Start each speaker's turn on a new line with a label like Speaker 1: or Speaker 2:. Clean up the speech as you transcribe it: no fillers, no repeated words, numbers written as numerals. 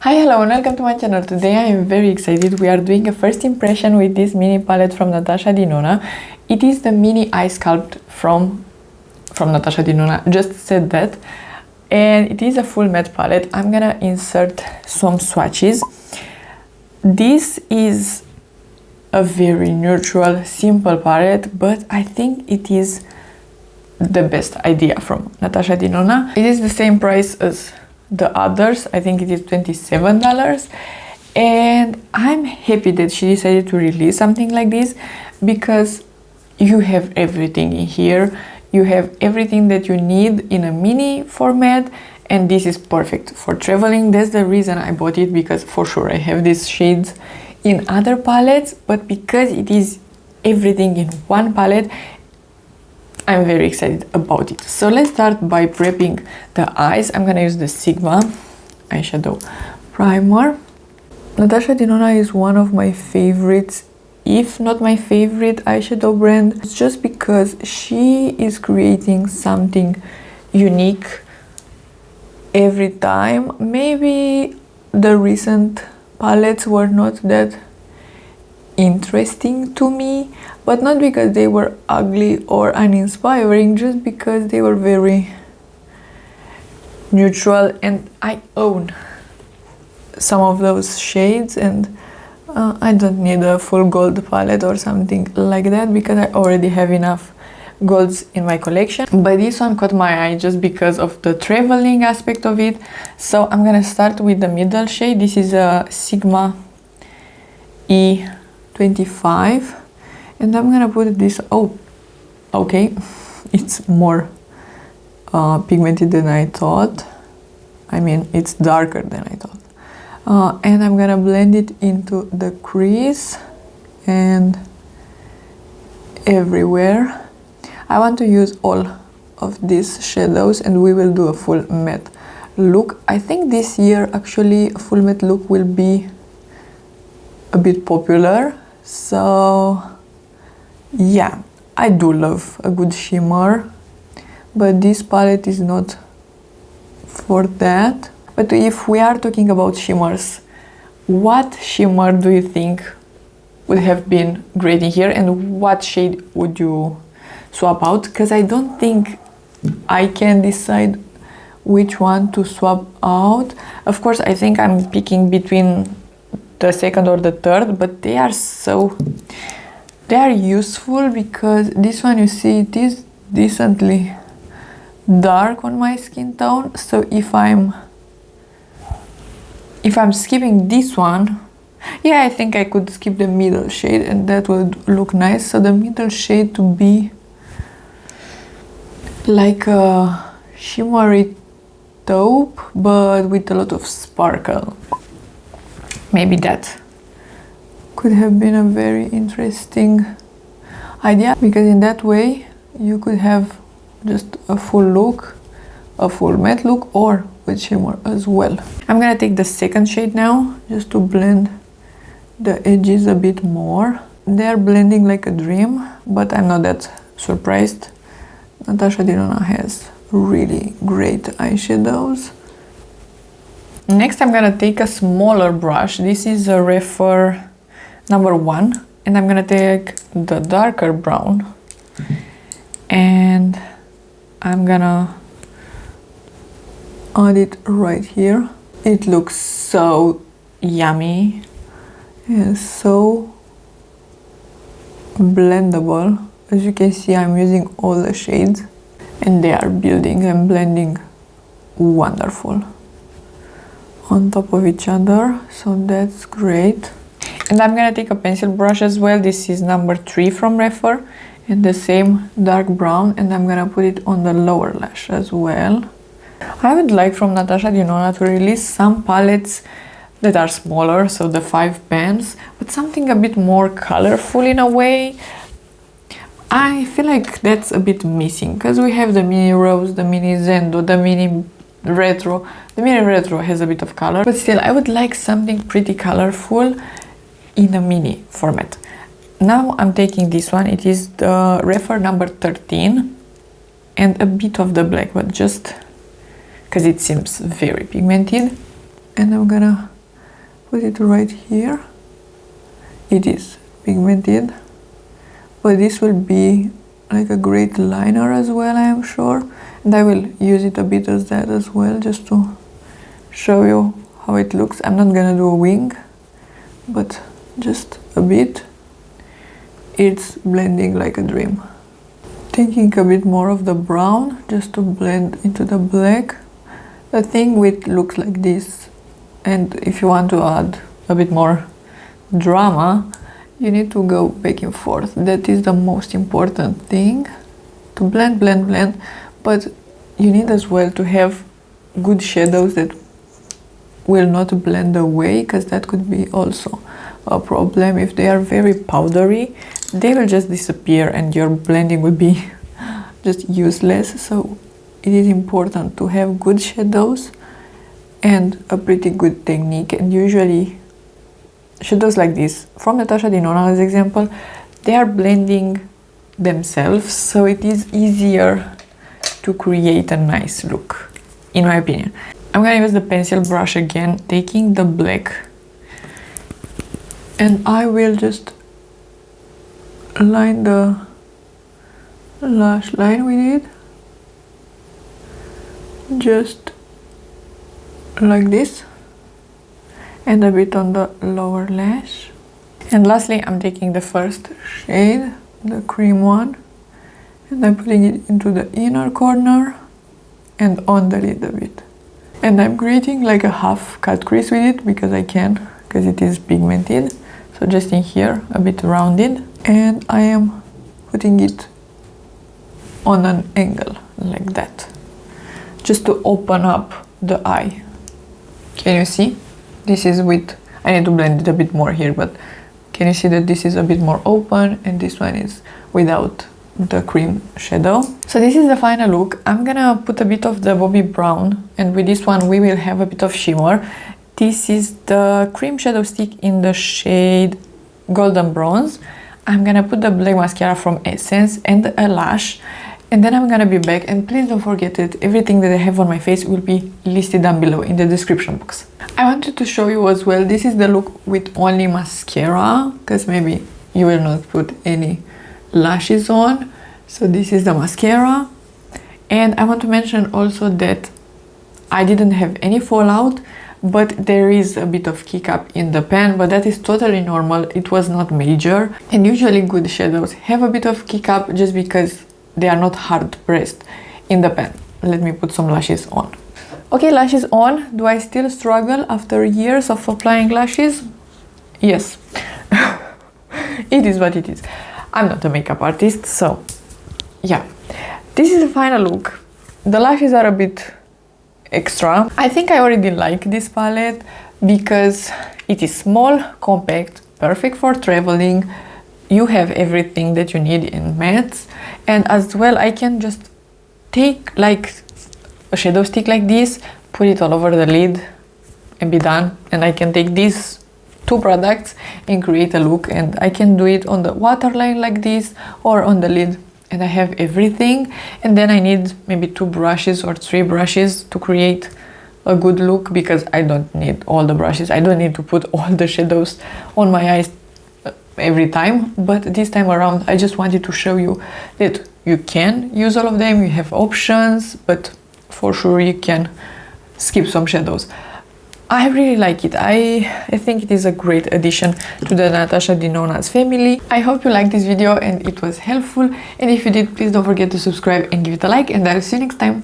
Speaker 1: Hi, hello and welcome to my channel. Today I am very excited. We are doing a first impression with this mini palette from Natasha Denona. It is the mini eye sculpt from Natasha Denona, just said that. And it is a full matte palette. I'm gonna insert some swatches. This is a very neutral, simple palette, but I think it is the best idea from Natasha Denona. It is the same price as the others. I think it is $27, and I'm happy that she decided to release something like this because you have everything in here. You have everything that you need in a mini format, and this is perfect for traveling. That's the reason I bought it, because for sure I have these shades in other palettes, but because it is everything in one palette, I'm very excited about it. So let's start by prepping the eyes. I'm gonna use the Sigma eyeshadow primer. Natasha Denona is one of my favorites, if not my favorite eyeshadow brand. It's just because she is creating something unique every time. Maybe the recent palettes were not that interesting to me, but not because they were ugly or uninspiring, just because they were very neutral, and I own some of those shades, and I don't need a full gold palette or something like that because I already have enough golds in my collection. But this one caught my eye just because of the traveling aspect of it. So I'm gonna start with the middle shade. This is a Sigma E25, and I'm gonna put this. Oh, okay, it's more pigmented than I thought. I mean, it's darker than I thought. And I'm gonna blend it into the crease and everywhere. I want to use all of these shadows, and we will do a full matte look. I think this year actually a full matte look will be a bit popular. So yeah, I do love a good shimmer, but this palette is not for that. But if we are talking about shimmers, what shimmer do you think would have been great in here, and what shade would you swap out? Because I don't think I can decide which one to swap out. Of course, I think I'm picking between the second or the third, but they are useful because this one, you see, it is decently dark on my skin tone. So if I'm skipping this one, yeah, I think I could skip the middle shade and that would look nice. So the middle shade to be like a shimmery taupe, but with a lot of sparkle. Maybe that could have been a very interesting idea, because in that way you could have just a full look, a full matte look, or with shimmer as well. I'm gonna take the second shade now, just to blend the edges a bit more. They're blending like a dream, but I'm not that surprised. Natasha Denona has really great eyeshadows. Next, I'm gonna take a smaller brush. This is a Refer #1, and I'm gonna take the darker brown, and I'm gonna add it right here. It looks so yummy and so blendable. As you can see, I'm using all the shades, and they are building and blending wonderful on top of each other, so that's great. And I'm gonna take a pencil brush as well. This is #3 from Refer, and the same dark brown, and I'm gonna put it on the lower lash as well. I would like from Natasha Denona to release some palettes that are smaller, so the 5 pans, but something a bit more colorful in a way. I feel like that's a bit missing, because we have the mini rose, the mini zendo, the mini retro. The mini retro has a bit of color, but still I would like something pretty colorful in a mini format. Now I'm taking this one. It is the Refer #13, and a bit of the black, but just because it seems very pigmented. and I'm gonna put it right here. It is pigmented, but this will be like a great liner as well, I am sure, and I will use it a bit as that as well, just to show you how it looks. I'm not gonna do a wing, but just a bit. It's blending like a dream. Taking a bit more of the brown just to blend into the black. The thing with looks like this, and if you want to add a bit more drama, you need to go back and forth. That is the most important thing, to blend, blend, blend, but you need as well to have good shadows that will not blend away, because that could be also a problem. If they are very powdery, they will just disappear and your blending will be just useless. So it is important to have good shadows and a pretty good technique, and usually shadows like this from Natasha Denona as example, they are blending themselves, so it is easier to create a nice look, in my opinion. I'm gonna use the pencil brush again, taking the black, and I will just line the lash line with it, just like this, and a bit on the lower lash. And lastly, I'm taking the first shade, the cream one, and I'm putting it into the inner corner and on the lid a bit. And I'm creating like a half cut crease with it, because I can, because it is pigmented. So just in here, a bit rounded, and I am putting it on an angle like that, just to open up the eye. Can you see? This is with, I need to blend it a bit more here, but can you see that this is a bit more open and this one is without the cream shadow? So this is the final look. I'm gonna put a bit of the Bobbi Brown, and with this one we will have a bit of shimmer. This is the cream shadow stick in the shade Golden Bronze. I'm gonna put the black mascara from Essence and a lash, and then I'm gonna be back. And please don't forget that everything that I have on my face will be listed down below in the description box. I wanted to show you as well, this is the look with only mascara, because maybe you will not put any lashes on. So this is the mascara, and I want to mention also that I didn't have any fallout, but there is a bit of kick up in the pan, but that is totally normal. It was not major, and usually good shadows have a bit of kick up just because they are not hard pressed in the pan. Let me put some lashes on. Okay, lashes on. Do I still struggle after years of applying lashes? Yes. It is what it is. I'm not a makeup artist, so yeah. This is the final look. The lashes are a bit extra. I think I already like this palette because it is small, compact, perfect for traveling. You have everything that you need in mattes, and as well I can just take like a shadow stick like this, put it all over the lid and be done. And I can take these two products and create a look, and I can do it on the waterline like this or on the lid, and I have everything. And then I need maybe 2 brushes or 3 brushes to create a good look, because I don't need all the brushes. I don't need to put all the shadows on my eyes every time, but this time around I just wanted to show you that you can use all of them. You have options, but for sure you can skip some shadows. I really like it. I think it is a great addition to the Natasha Denona's family. I hope you liked this video and it was helpful, and if you did, please don't forget to subscribe and give it a like, and I'll see you next time.